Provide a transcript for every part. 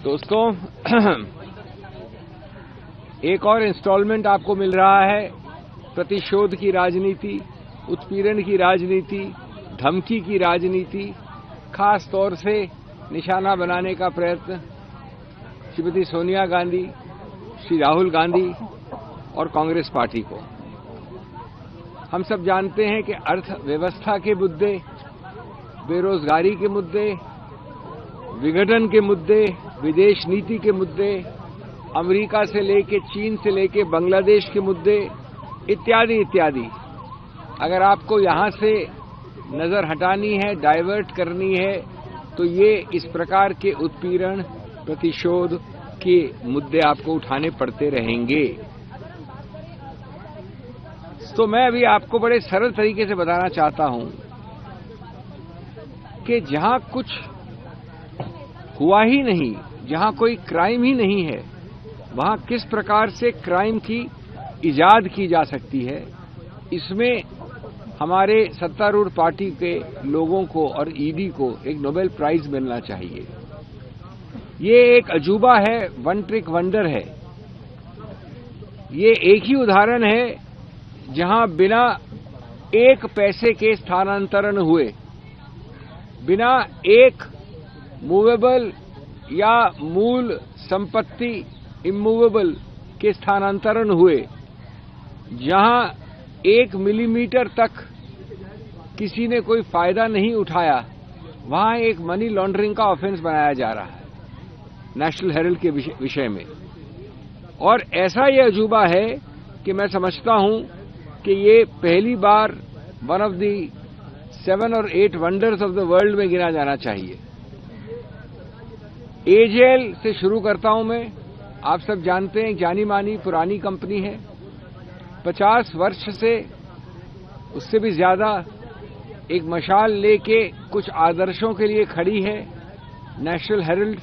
दोस्तों, एक और इंस्टॉलमेंट आपको मिल रहा है प्रतिशोध की राजनीति, उत्पीड़न की राजनीति, धमकी की राजनीति, खास तौर से निशाना बनाने का प्रयत्न श्रीमती सोनिया गांधी, श्री राहुल गांधी और कांग्रेस पार्टी को। हम सब जानते हैं कि अर्थव्यवस्था के मुद्दे, बेरोजगारी के मुद्दे, विघटन के मुद्दे, विदेश नीति के मुद्दे, अमेरिका से लेके चीन से लेके बांग्लादेश के मुद्दे इत्यादि इत्यादि, अगर आपको यहां से नजर हटानी है, डाइवर्ट करनी है, तो ये इस प्रकार के उत्पीड़न, प्रतिशोध के मुद्दे आपको उठाने पड़ते रहेंगे। तो मैं अभी आपको बड़े सरल तरीके से बताना चाहता हूं कि जहां कुछ हुआ ही नहीं, जहां कोई क्राइम ही नहीं है, वहां किस प्रकार से क्राइम की इजाद की जा सकती है। इसमें हमारे सत्तारूढ़ पार्टी के लोगों को और ईडी को एक नोबेल प्राइज मिलना चाहिए। ये एक अजूबा है, वन ट्रिक वंडर है। ये एक ही उदाहरण है जहां बिना एक पैसे के स्थानांतरण हुए, बिना एक मूवेबल या मूल संपत्ति इमूवेबल के स्थानांतरण हुए, जहां 1 मिलीमीटर तक किसी ने कोई फायदा नहीं उठाया, वहां एक मनी लॉन्ड्रिंग का ऑफेंस बनाया जा रहा है नेशनल हेरल्ड के विषय में। और ऐसा ये अजूबा है कि मैं समझता हूं कि ये पहली बार वन ऑफ द 7 और 8 वंडर्स ऑफ द वर्ल्ड में गिना जाना चाहिए। एजेएल से शुरू करता हूं मैं। आप सब जानते हैं, जानी मानी पुरानी कंपनी है, 50 वर्ष से उससे भी ज्यादा एक मशाल लेके कुछ आदर्शों के लिए खड़ी है। नेशनल हेरल्ड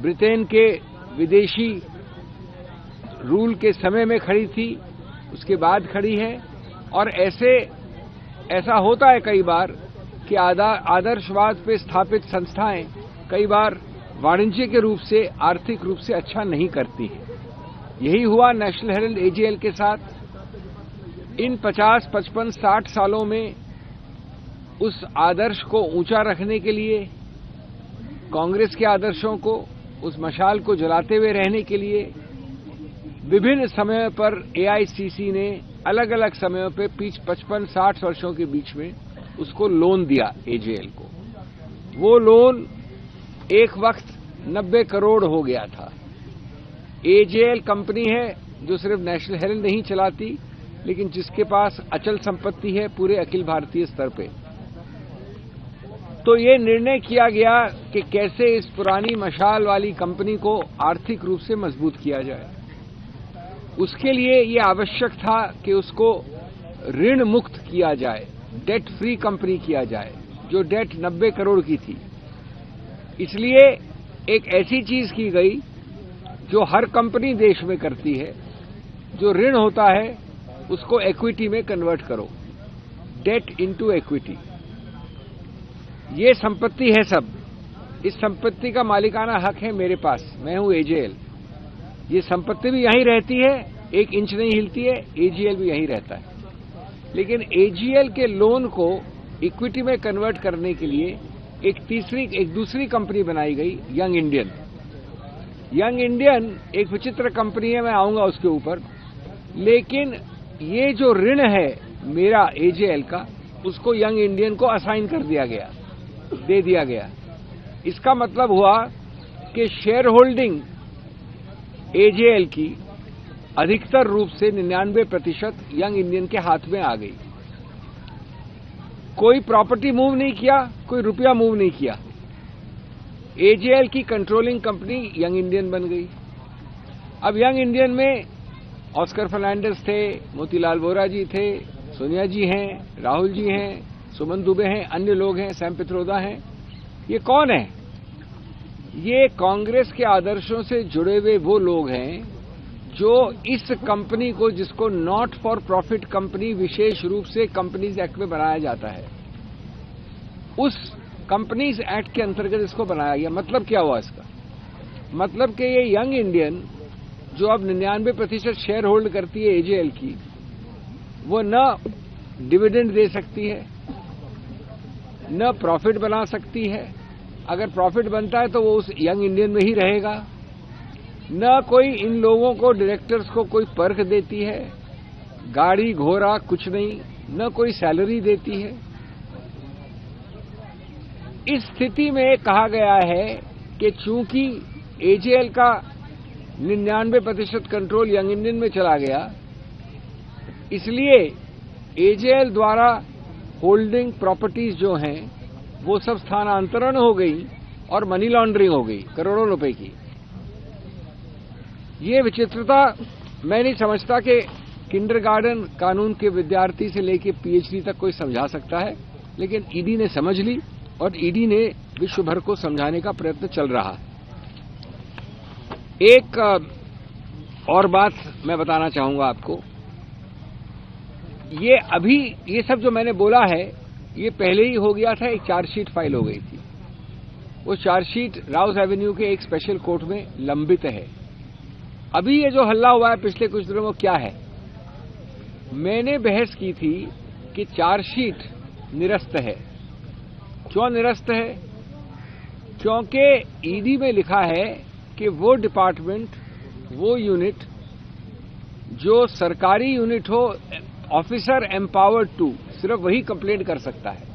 ब्रिटेन के विदेशी रूल के समय में खड़ी थी, उसके बाद खड़ी है। और ऐसा होता है कई बार कि आदर्शवाद पे स्थापित संस्थाएं कई बार वाणिज्यिक रूप से, आर्थिक रूप से अच्छा नहीं करती हैं। यही हुआ नेशनल हेरल्ड एजेएल के साथ। इन 50, 55, 60 सालों में उस आदर्श को ऊंचा रखने के लिए, कांग्रेस के आदर्शों को, उस मशाल को जलाते हुए रहने के लिए विभिन्न समयों पर एआईसीसी ने अलग अलग समयों पे 55-60 वर्षों के बीच में उसको लोन दिया एजेएल को। वो लोन एक वक्त 90 करोड़ हो गया था। एजेएल कंपनी है जो सिर्फ नेशनल हेरल्ड नहीं चलाती, लेकिन जिसके पास अचल संपत्ति है पूरे अखिल भारतीय स्तर पे। तो ये निर्णय किया गया कि कैसे इस पुरानी मशाल वाली कंपनी को आर्थिक रूप से मजबूत किया जाए। उसके लिए ये आवश्यक था कि उसको ऋण मुक्त किया जाए, डेट फ्री कंपनी किया जाए, जो डेट 90 करोड़ की थी। इसलिए एक ऐसी चीज की गई जो हर कंपनी देश में करती है, जो ऋण होता है उसको इक्विटी में कन्वर्ट करो, डेट इनटू इक्विटी। ये संपत्ति है सब, इस संपत्ति का मालिकाना हक है मेरे पास, मैं हूं एजेएल। ये संपत्ति भी यहीं रहती है, 1 इंच नहीं हिलती है, एजेएल भी यहीं रहता है। लेकिन एजेएल के लोन को इक्विटी में कन्वर्ट करने के लिए एक दूसरी कंपनी बनाई गई, यंग इंडियन। यंग इंडियन एक विचित्र कंपनी है, मैं आऊंगा उसके ऊपर। लेकिन ये जो ऋण है मेरा एजेएल का, उसको यंग इंडियन को असाइन कर दिया गया, दे दिया गया। इसका मतलब हुआ कि शेयर होल्डिंग एजेएल की अधिकतर रूप से 99% यंग इंडियन के हाथ में आ गई। कोई प्रॉपर्टी मूव नहीं किया, कोई रुपया मूव नहीं किया। एजेएल की कंट्रोलिंग कंपनी यंग इंडियन बन गई। अब यंग इंडियन में ऑस्कर फर्नांडिस थे, मोतीलाल वोरा जी थे, सोनिया जी हैं, राहुल जी हैं, सुमन दुबे हैं, अन्य लोग हैं, सैम पित्रोदा हैं। ये कौन है? ये कांग्रेस के आदर्शों से जुड़े हुए वो लोग हैं जो इस कंपनी को, जिसको नॉट फॉर प्रॉफिट कंपनी विशेष रूप से कंपनीज एक्ट में बनाया जाता है, उस कंपनीज एक्ट के अंतर्गत इसको बनाया गया। मतलब क्या हुआ इसका? मतलब कि ये यंग इंडियन जो अब 99% शेयर होल्ड करती है एजेएल की, वो न डिविडेंड दे सकती है, न प्रॉफिट बना सकती है। अगर प्रॉफिट बनता है तो वो उस यंग इंडियन में ही रहेगा। न कोई इन लोगों को, डायरेक्टर्स को कोई पर्क देती है, गाड़ी घोड़ा कुछ नहीं, न कोई सैलरी देती है। इस स्थिति में कहा गया है कि चूंकि एजेएल का 99% कंट्रोल यंग इंडियन में चला गया, इसलिए एजेएल द्वारा होल्डिंग प्रॉपर्टीज जो हैं वो सब स्थानांतरण हो गई और मनी लॉन्ड्रिंग हो गई करोड़ों रुपए की। ये विचित्रता मैं नहीं समझता कि किंडरगार्टन कानून के विद्यार्थी से लेकर पीएचडी तक कोई समझा सकता है, लेकिन ईडी ने समझ ली और ईडी ने विश्व भर को समझाने का प्रयत्न चल रहा है। एक और बात मैं बताना चाहूंगा आपको। ये सब जो मैंने बोला है ये पहले ही हो गया था, एक चार्जशीट फाइल हो गई थी। वो चार्जशीट राउस एवेन्यू के एक स्पेशल कोर्ट में लंबित है। अभी ये जो हल्ला हुआ है पिछले कुछ दिनों में क्या है, मैंने बहस की थी कि चार्जशीट निरस्त है। क्यों निरस्त है? क्योंकि ईडी में लिखा है कि वो डिपार्टमेंट, वो यूनिट जो सरकारी यूनिट हो, ऑफिसर एम्पावर्ड टू, सिर्फ वही कंप्लेंट कर सकता है।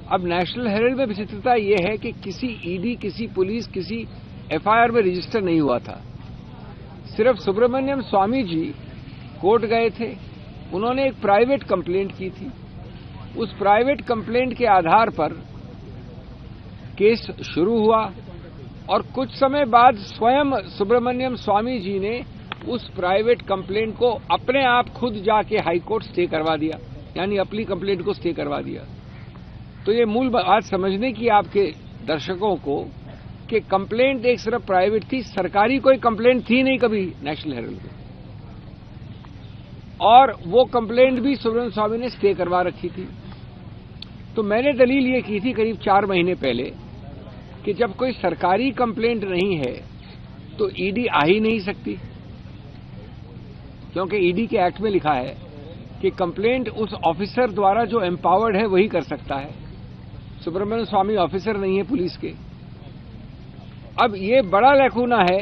अब नेशनल हेराल्ड में विचित्रता यह है कि किसी ईडी, किसी पुलिस, किसी एफआईआर में रजिस्टर नहीं हुआ था। सिर्फ सुब्रमण्यम स्वामी जी कोर्ट गए थे, उन्होंने एक प्राइवेट कंप्लेंट की थी। उस प्राइवेट कंप्लेंट के आधार पर केस शुरू हुआ और कुछ समय बाद स्वयं सुब्रमण्यम स्वामी जी ने उस प्राइवेट कंप्लेंट को अपने आप खुद जाके हाई कोर्ट स्टे करवा दिया, यानी अपनी कंप्लेंट को स्टे करवा दिया। तो ये मूल बात समझने की आपके दर्शकों को कि कंप्लेंट एक सिर्फ प्राइवेट थी, सरकारी कोई कंप्लेंट थी नहीं कभी नेशनल हेराल्ड में। और वो कंप्लेंट भी सुब्रमण्यम स्वामी ने स्टे करवा रखी थी। तो मैंने दलील ये की थी करीब 4 महीने पहले कि जब कोई सरकारी कंप्लेंट नहीं है तो ईडी आ ही नहीं सकती, क्योंकि ईडी के एक्ट में लिखा है कि कंप्लेंट उस ऑफिसर द्वारा जो एम्पावर्ड है वही कर सकता है। सुब्रमण्यम स्वामी ऑफिसर नहीं है पुलिस के। अब ये बड़ा लैकूना है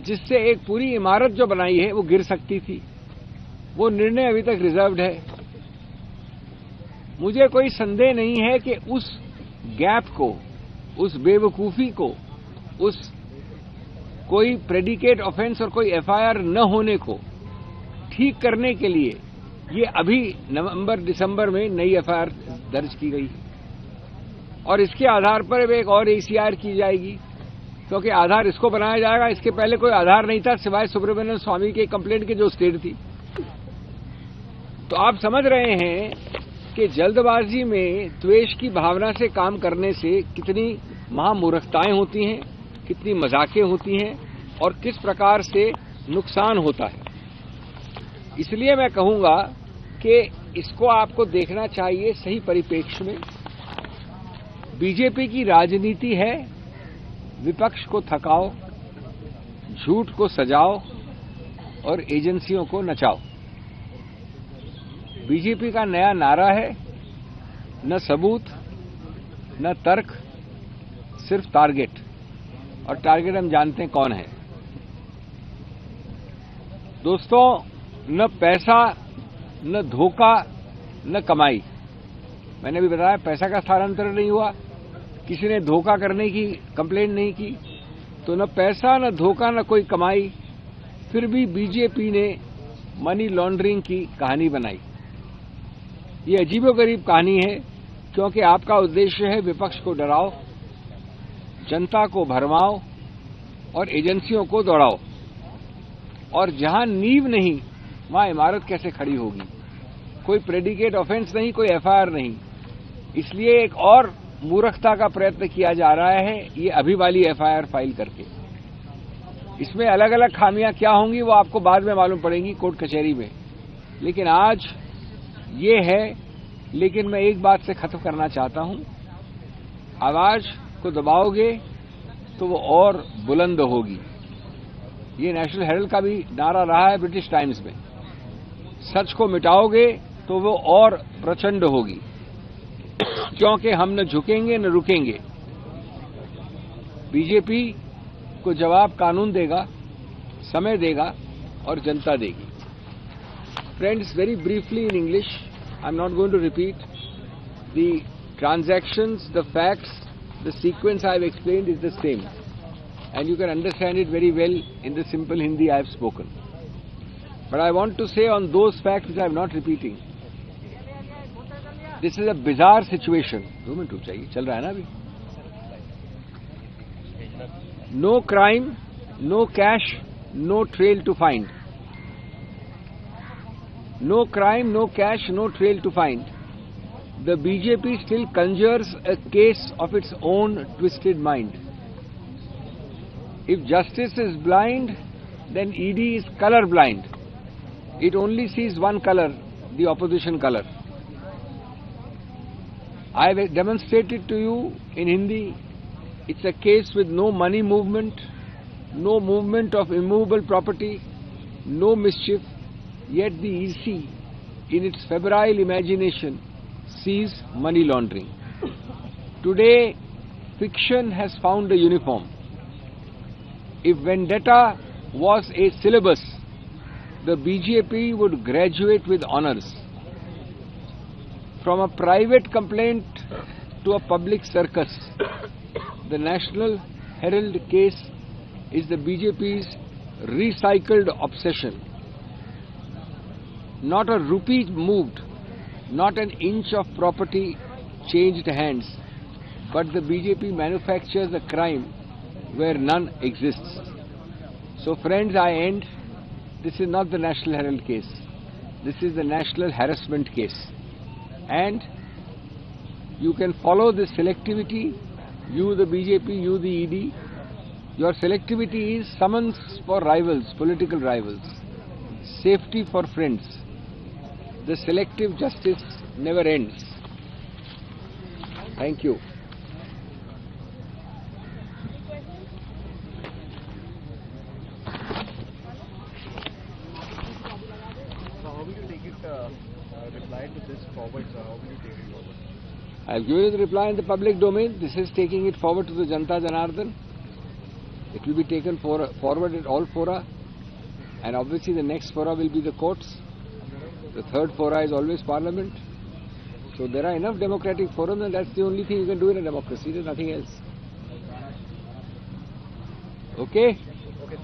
जिससे एक पूरी इमारत जो बनाई है वो गिर सकती थी। वो निर्णय अभी तक रिजर्व्ड है। मुझे कोई संदेह नहीं है कि उस गैप को, उस बेवकूफी को, उस कोई प्रेडिकेट ऑफेंस और कोई एफआईआर न होने को ठीक करने के लिए ये अभी नवंबर दिसंबर में नई एफआईआर दर्ज की गई और इसके आधार पर एक और एसीआर की जाएगी, क्योंकि आधार इसको बनाया जाएगा। इसके पहले कोई आधार नहीं था सिवाय सुब्रमण्यम स्वामी के कंप्लेंट के जो स्टेट थी। तो आप समझ रहे हैं कि जल्दबाजी में द्वेष की भावना से काम करने से कितनी महामूर्खताएं होती हैं, कितनी मजाकें होती हैं और किस प्रकार से नुकसान होता है। इसलिए मैं कहूंगा कि इसको आपको देखना चाहिए सही परिप्रेक्ष्य में। बीजेपी की राजनीति है विपक्ष को थकाओ, झूठ को सजाओ और एजेंसियों को नचाओ। बीजेपी का नया नारा है, न सबूत न तर्क, सिर्फ टारगेट। और टारगेट हम जानते हैं कौन है। दोस्तों, न पैसा, न धोखा, न कमाई। मैंने भी बताया पैसा का स्थानांतरण नहीं हुआ, किसी ने धोखा करने की कंप्लेंट नहीं की। तो न पैसा, न धोखा, न कोई कमाई, फिर भी बीजेपी ने मनी लॉन्ड्रिंग की कहानी बनाई। ये अजीबोगरीब कहानी है, क्योंकि आपका उद्देश्य है विपक्ष को डराओ, जनता को भरमाओ और एजेंसियों को दौड़ाओ। और जहां नींव नहीं वहां इमारत कैसे खड़ी होगी? कोई प्रेडिकेट ऑफेंस नहीं, कोई एफआईआर नहीं। इसलिए एक और मूर्खता का प्रयत्न किया जा रहा है ये अभी वाली एफआईआर फाइल करके। इसमें अलग अलग खामियां क्या होंगी वो आपको बाद में मालूम पड़ेंगी कोर्ट कचहरी में, लेकिन आज ये है। लेकिन मैं एक बात से खत्म करना चाहता हूं, आवाज को दबाओगे तो वो और बुलंद होगी। ये नेशनल हेरल्ड का भी नारा रहा है ब्रिटिश टाइम्स में। सच को मिटाओगे तो वो और प्रचंड होगी, क्योंकि हम न झुकेंगे न रुकेंगे। बीजेपी को जवाब कानून देगा, समय देगा और जनता देगी। Friends, very briefly in English, I'm not going to repeat. The transactions, the facts, the sequence I have explained is the same. And you can understand it very well in the simple Hindi I have spoken. But I want to say on those facts which I am not repeating. This is a bizarre situation. 2 minute रुक जाइए, चल रहा है ना अभी. No crime, no cash, no trail to find. No crime, no cash, no trail to find. The BJP still conjures a case of its own twisted mind. If justice is blind, then ED is color blind. It only sees one color, the opposition color. I have demonstrated to you in Hindi, it's a case with no money movement, no movement of immovable property, no mischief, yet the EC, in its febrile imagination, sees money laundering. Today, fiction has found a uniform. If vendetta was a syllabus, the BJP would graduate with honours. From a private complaint to a public circus, the National Herald case is the BJP's recycled obsession. Not a rupee moved, not an inch of property changed hands, but the BJP manufactures a crime where none exists. So friends, I end. This is not the National Herald case. This is the national harassment case. And you can follow this selectivity, you the BJP, you the ED. Your selectivity is summons for rivals, political rivals, safety for friends. The selective justice never ends. Thank you. So how will you take it, reply to this forward, sir? How will you take it forward? I have given you the reply in the public domain. This is taking it forward to the Janata Janardhan. It will be taken forward at all fora. And obviously the next fora will be the courts. The third fora is always Parliament. So there are enough democratic forums, and that's the only thing you can do in a democracy. There's nothing else. Okay?